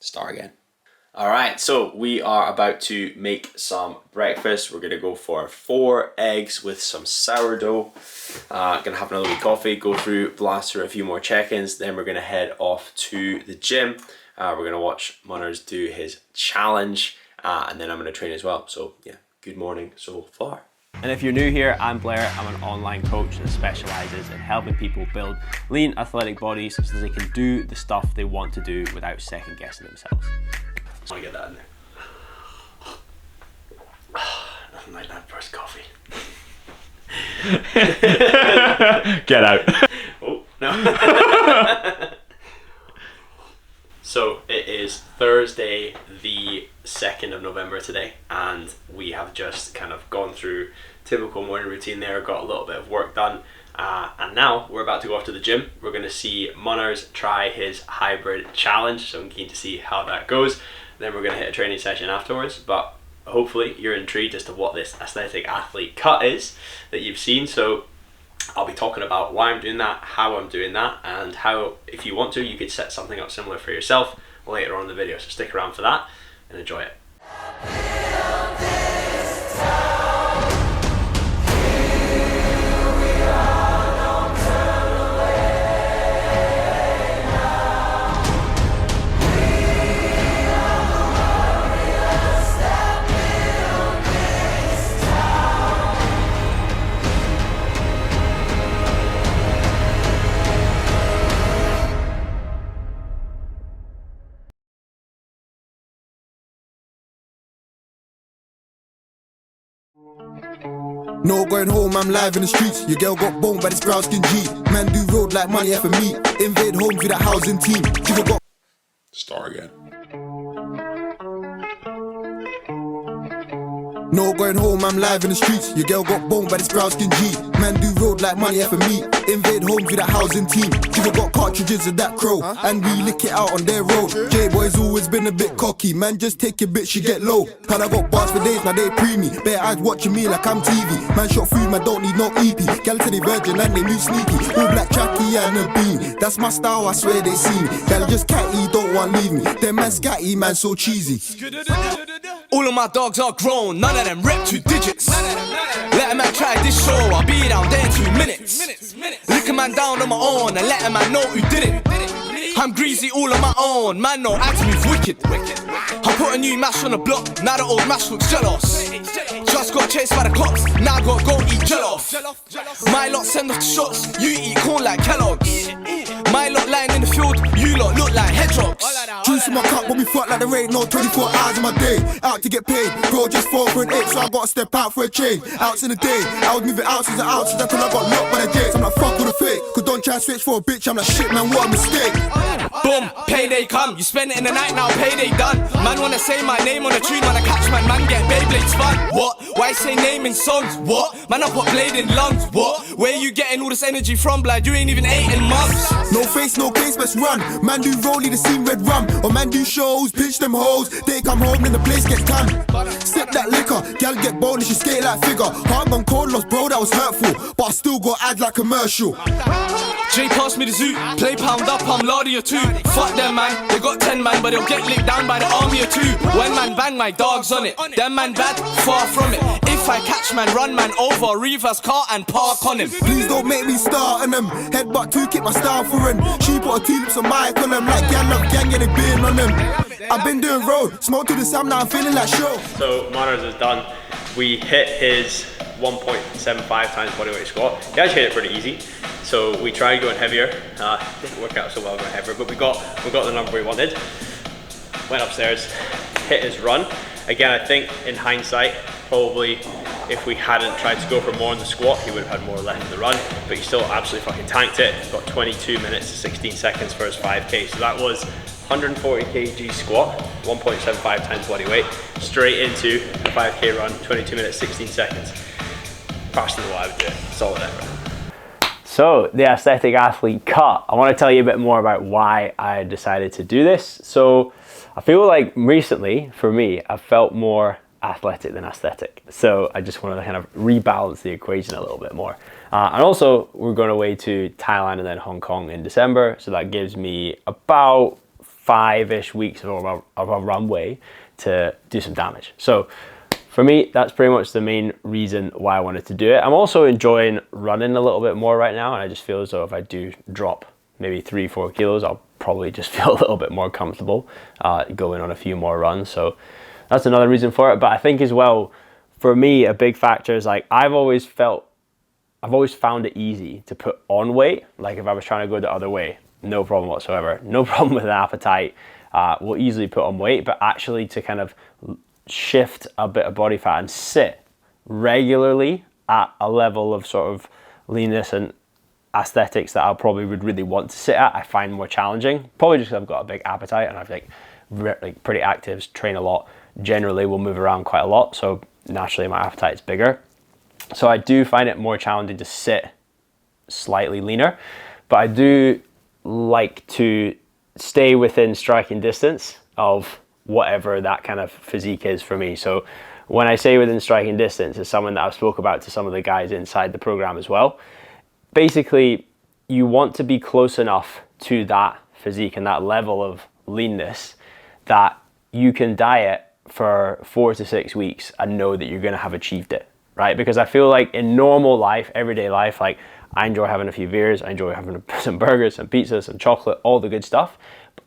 Start again. Alright, so we are about to make some breakfast. We're going to go for 4 eggs with some sourdough. Gonna have another wee coffee, go through, blast through a few more check-ins, then we're going to head off to the gym. We're going to watch Munners do his challenge, and then I'm going to train as well. So yeah, good morning so far. And if you're new here, I'm Blair. I'm an online coach that specialises in helping people build lean athletic bodies so they can do the stuff they want to do without second guessing themselves. I want to get that in there. Nothing like that first coffee. Get out. Oh, no. So it is Thursday the 2nd of November today, and we have just kind of gone through typical morning routine there, got a little bit of work done, and now we're about to go off to the gym. We're going to see Munners try his hybrid challenge, so I'm keen to see how that goes. Then we're going to hit a training session afterwards, but hopefully you're intrigued as to what this aesthetic athlete cut is that you've seen. So I'll be talking about why I'm doing that, how I'm doing that, and how, if you want to, you could set something up similar for yourself later on in the video. So stick around for that and enjoy it. No going home, I'm live in the streets. Your girl got boned by this brown skin G. Man do road like money F and me. Invade homes with a housing team. Jigga got. Start again. No going home, I'm live in the streets. Your girl got boned by this brown skin G. Man do road like money F and me. Invade homes with a housing team. Jigga got cartridges of that crow, and we lick it out on their road. J-boy's always been a bit cocky. Man just take a bit, she get low. And I got bars for days, now they pre me. Bare eyes watching me like I'm TV. Man shot food, man don't need no EP. Gal to the virgin and they new sneaky. All black tracky and a bean. That's my style, I swear they see me. Gal just catty, don't want leave me. Them man scatty, man so cheesy. All of my dogs are grown, none of them rep 2 digits. Let a man try this show, I'll be down there in 2 minutes. Lick a man down on my own and let a man know who did it. I'm greasy all on my own, man know how to move wicked. I put a new mash on the block, now the old mash looks jealous. Just got chased by the cops, now I gotta go eat jollof. My lot send off the shots, you eat corn like Kellogg's. My lot lying in the field, you lot look like hedgehogs. Juice in my cup, but we fuck like there ain't no 24 hours in my day. Out to get paid, bro just fall for an 8, so I gotta step out for a change. Outs in the day, I was moving ounces and ounces until I got locked by the J's. I'm like fuck with a fake, cause don't try to switch for a bitch, I'm like shit man, what a mistake. Boom, payday come, you spend it in the night now, payday done. Man wanna say my name on the tune, wanna catch man get Beyblades fun. What? Why say name in songs? What? Man I put blade in lungs, what? Where you getting all this energy from, blood? You ain't even 8 in months. No face, no case, best run. Man do rollie, the scene red rum. Or man do shows, pitch them hoes. They come home, then the place get done. Sip that liquor, gal get boned, she skate like figure. Heart gone cold, lost bro, that was hurtful. But I still got ad like commercial. Jay passed me the zoo, play pound up, I'm lardy or 2. Fuck them man, they got 10 man, but they'll get licked down by the army or 2. When man bang, my dog's on it. Them man bad, far from it. If I catch man, run man over, reverse car and park on him. Please don't make me start on them. Headbutt 2, kick my style for him. She put a tulips on mic on them. Like gal love gang, and they been on them. I've been doing road, smoke to the Sam, now I'm feeling like show. So Munners is done. We hit his 1.75 times bodyweight squat. He actually hit it pretty easy. So we tried going heavier. Didn't work out so well going heavier, but we got the number we wanted. Went upstairs, hit his run. Again, I think in hindsight, probably if we hadn't tried to go for more in the squat, he would have had more left in the run, but he still absolutely fucking tanked it. Got 22 minutes to 16 seconds for his 5K. So that was 140 kg squat, 1.75 times body weight, straight into a 5K run, 22 minutes, 16 seconds. Faster than what I would do. Solid effort. So the aesthetic athlete cut. I want to tell you a bit more about why I decided to do this. So I feel like recently, for me, I've felt more athletic than aesthetic. So I just want to kind of rebalance the equation a little bit more. And also, we're going away to Thailand and then Hong Kong in December. So that gives me about 5-ish weeks of a runway to do some damage. So for me, that's pretty much the main reason why I wanted to do it. I'm also enjoying running a little bit more right now, and I just feel as though if I do drop maybe 3-4 kilos, I'll probably just feel a little bit more comfortable going on a few more runs. So that's another reason for it. But I think as well, for me, a big factor is like I've always found it easy to put on weight. Like if I was trying to go the other way, no problem whatsoever. No problem with an appetite. We'll easily put on weight, but actually to kind of shift a bit of body fat and sit regularly at a level of sort of leanness and aesthetics that I probably would really want to sit at, I find more challenging. Probably just because I've got a big appetite and I've like pretty active, train a lot. Generally, will move around quite a lot, so naturally my appetite is bigger. So I do find it more challenging to sit slightly leaner, but I do like to stay within striking distance of whatever that kind of physique is for me. So when I say within striking distance, it's someone that I've spoke about to some of the guys inside the program as well. Basically, you want to be close enough to that physique and that level of leanness that you can diet for 4 to 6 weeks and know that you're going to have achieved it, right? Because I feel like in normal life, everyday life, like I enjoy having a few beers, I enjoy having some burgers, some pizza, some chocolate, all the good stuff.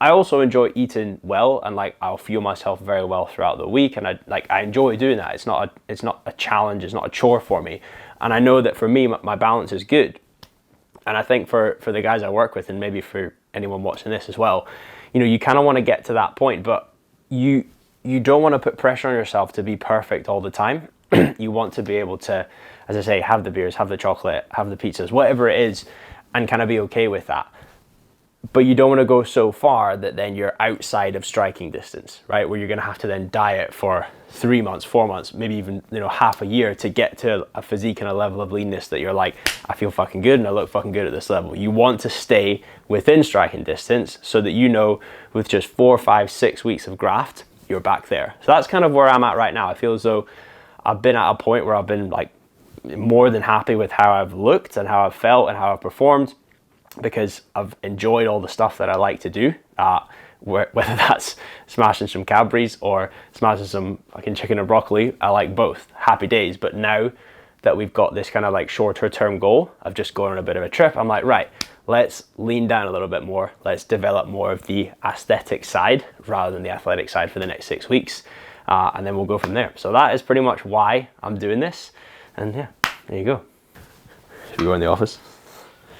I also enjoy eating well, and like I'll fuel myself very well throughout the week, and I enjoy doing that. It's not a challenge, it's not a chore for me, and I know that for me my balance is good. And I think for the guys I work with, and maybe for anyone watching this as well, you know, you kind of want to get to that point, but you don't want to put pressure on yourself to be perfect all the time. You want to be able to, as I say, have the beers, have the chocolate, have the pizzas, whatever it is, and kind of be okay with that. But you don't want to go so far that then you're outside of striking distance, right? Where you're going to have to then diet for 3 months, 4 months, maybe even, you know, half a year to get to a physique and a level of leanness that you're like, I feel fucking good and I look fucking good at this level. You want to stay within striking distance so that you know with just 4, 5, 6 weeks of graft, you're back there. So that's kind of where I'm at right now. I feel as though I've been at a point where I've been like more than happy with how I've looked and how I've felt and how I've performed, because I've enjoyed all the stuff that I like to do, whether that's smashing some Cadbury's or smashing some fucking chicken and broccoli. I like both. Happy days. But now that we've got this kind of like shorter term goal of just going on a bit of a trip, I'm like, right, let's lean down a little bit more. Let's develop more of the aesthetic side rather than the athletic side for the next 6 weeks. And then we'll go from there. So that is pretty much why I'm doing this. And yeah, there you go. Should we go in the office?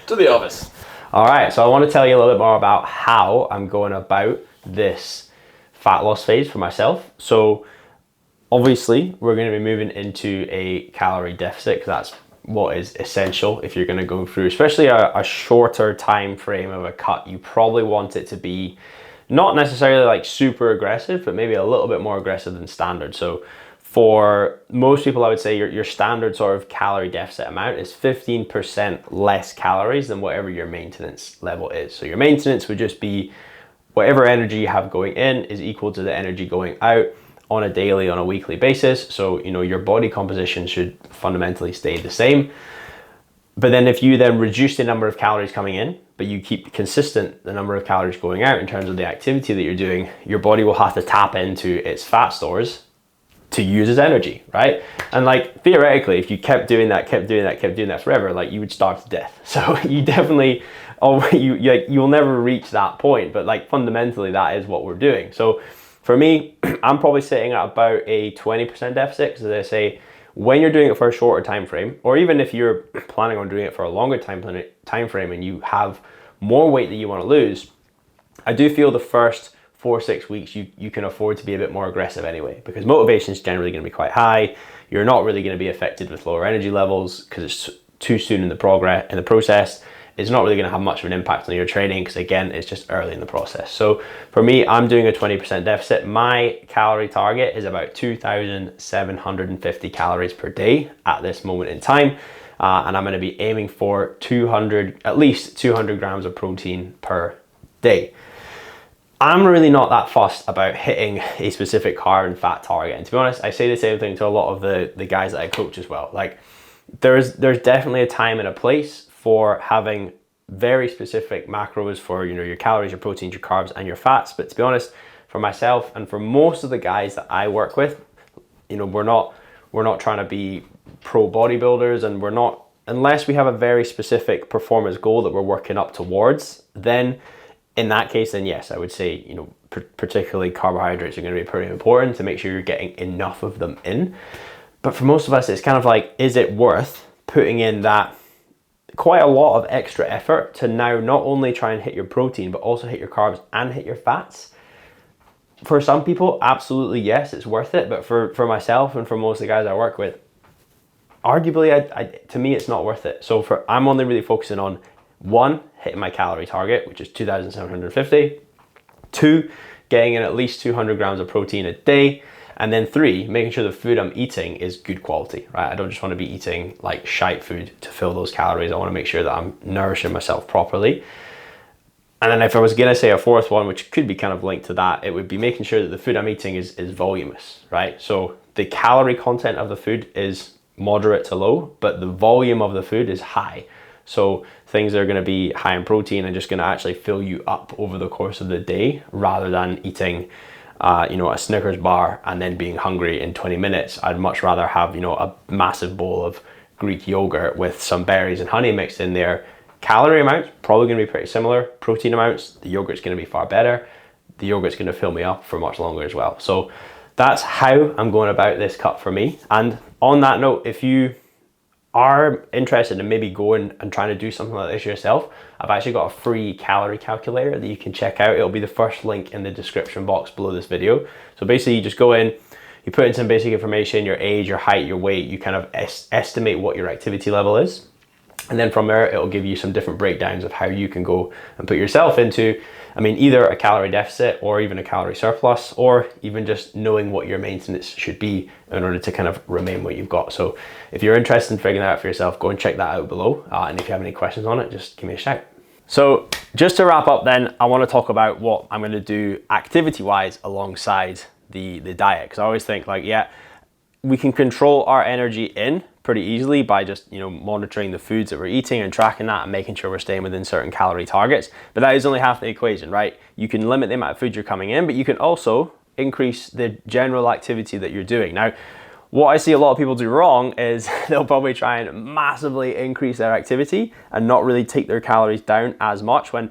To the office. All right, so I want to tell you a little bit more about how I'm going about this fat loss phase for myself. So obviously we're going to be moving into a calorie deficit because that's what is essential if you're going to go through, especially a shorter time frame of a cut. You probably want it to be not necessarily like super aggressive, but maybe a little bit more aggressive than standard. So for most people, I would say your standard sort of calorie deficit amount is 15% less calories than whatever your maintenance level is. So your maintenance would just be whatever energy you have going in is equal to the energy going out on a daily, on a weekly basis. So, you know, your body composition should fundamentally stay the same. But then if you then reduce the number of calories coming in, but you keep consistent the number of calories going out in terms of the activity that you're doing, your body will have to tap into its fat stores to use as energy, right? And like theoretically, if you kept doing that forever, like you would starve to death. So you definitely, you'll never reach that point, but like fundamentally that is what we're doing. So for me, I'm probably sitting at about a 20% deficit, because as I say, when you're doing it for a shorter time frame, or even if you're planning on doing it for a longer time frame and you have more weight that you want to lose, I do feel the first 4-6 weeks you can afford to be a bit more aggressive anyway, because motivation is generally going to be quite high. You're not really going to be affected with lower energy levels because it's too soon in the process. It's not really going to have much of an impact on your training because again, it's just early in the process. So for me, I'm doing a 20% deficit. My calorie target is about 2,750 calories per day at this moment in time. And I'm going to be aiming for at least 200 grams of protein per day. I'm really not that fussed about hitting a specific carb and fat target. And to be honest, I say the same thing to a lot of the guys that I coach as well. Like there's definitely a time and a place for having very specific macros for, you know, your calories, your proteins, your carbs, and your fats. But to be honest, for myself and for most of the guys that I work with, you know, we're not trying to be pro bodybuilders, and we're not, unless we have a very specific performance goal that we're working up towards, then in that case, then yes, I would say, you know, particularly carbohydrates are going to be pretty important to make sure you're getting enough of them in. But for most of us, it's kind of like, is it worth putting in that quite a lot of extra effort to now not only try and hit your protein, but also hit your carbs and hit your fats? For some people, absolutely yes, it's worth it. But for myself and for most of the guys I work with, arguably, to me, it's not worth it. So I'm only really focusing on, one, hitting my calorie target, which is 2,750. 2, getting in at least 200 grams of protein a day. And then 3, making sure the food I'm eating is good quality, right? I don't just want to be eating like shite food to fill those calories. I want to make sure that I'm nourishing myself properly. And then if I was going to say a fourth one, which could be kind of linked to that, it would be making sure that the food I'm eating is voluminous, right? So the calorie content of the food is moderate to low, but the volume of the food is high. So things that are going to be high in protein and just going to actually fill you up over the course of the day, rather than eating, you know, a Snickers bar and then being hungry in 20 minutes. I'd much rather have, you know, a massive bowl of Greek yogurt with some berries and honey mixed in there. Calorie amounts, probably going to be pretty similar. Protein amounts, the yogurt's going to be far better. The yogurt's going to fill me up for much longer as well. So that's how I'm going about this cut for me. And on that note, if you are interested in maybe going and trying to do something like this yourself, I've actually got a free calorie calculator that you can check out. It'll be the first link in the description box below this video. So basically you just go in, you put in some basic information, your age, your height, your weight, you kind of estimate what your activity level is. And then from there, it'll give you some different breakdowns of how you can go and put yourself into, I mean, either a calorie deficit or even a calorie surplus, or even just knowing what your maintenance should be in order to kind of remain what you've got. So if you're interested in figuring that out for yourself, go and check that out below. And if you have any questions on it, just give me a shout. So just to wrap up then, I want to talk about what I'm going to do activity-wise alongside the diet. Because I always think like, yeah, we can control our energy in pretty easily by just, you know, monitoring the foods that we're eating and tracking that and making sure we're staying within certain calorie targets. But that is only half the equation, right? You can limit the amount of food you're coming in, but you can also increase the general activity that you're doing. Now, what I see a lot of people do wrong is they'll probably try and massively increase their activity and not really take their calories down as much, when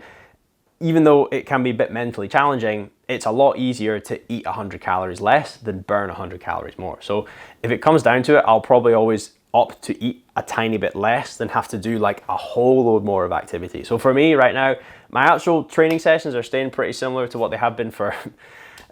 even though it can be a bit mentally challenging, it's a lot easier to eat 100 calories less than burn 100 calories more. So if it comes down to it, I'll probably always opt to eat a tiny bit less than have to do like a whole load more of activity. So for me right now, my actual training sessions are staying pretty similar to what they have been for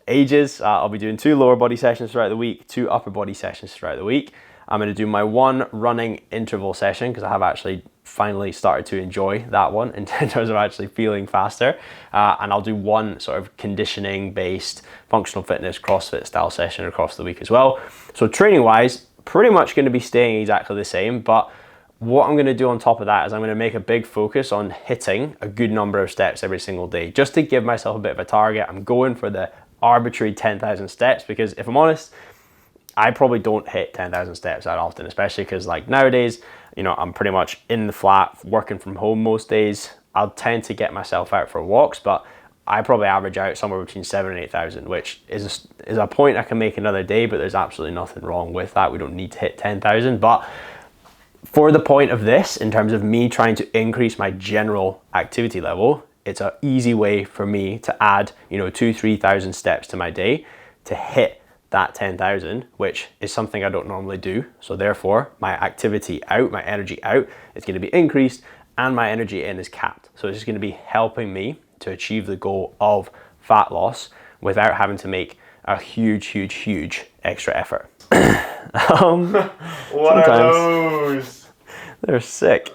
ages. I'll be doing 2 lower body sessions throughout the week, 2 upper body sessions throughout the week. I'm going to do my 1 running interval session because I have actually finally started to enjoy that one in terms of actually feeling faster. And I'll do 1 sort of conditioning based functional fitness CrossFit style session across the week as well. So training wise, pretty much going to be staying exactly the same, but what I'm going to do on top of that is I'm going to make a big focus on hitting a good number of steps every single day, just to give myself a bit of a target. I'm going for the arbitrary 10,000 steps because if I'm honest, I probably don't hit 10,000 steps that often, especially because like nowadays, you know, I'm pretty much in the flat working from home most days. I'll tend to get myself out for walks, but I probably average out somewhere between 7,000 and 8,000, which is a point I can make another day, but there's absolutely nothing wrong with that. We don't need to hit 10,000, but for the point of this, in terms of me trying to increase my general activity level, it's an easy way for me to add, you know, 2,000-3,000 steps to my day to hit that 10,000, which is something I don't normally do. So therefore, my activity out, my energy out is going to be increased and my energy in is capped. So it's just going to be helping me to achieve the goal of fat loss without having to make a huge extra effort. What are those? They're sick.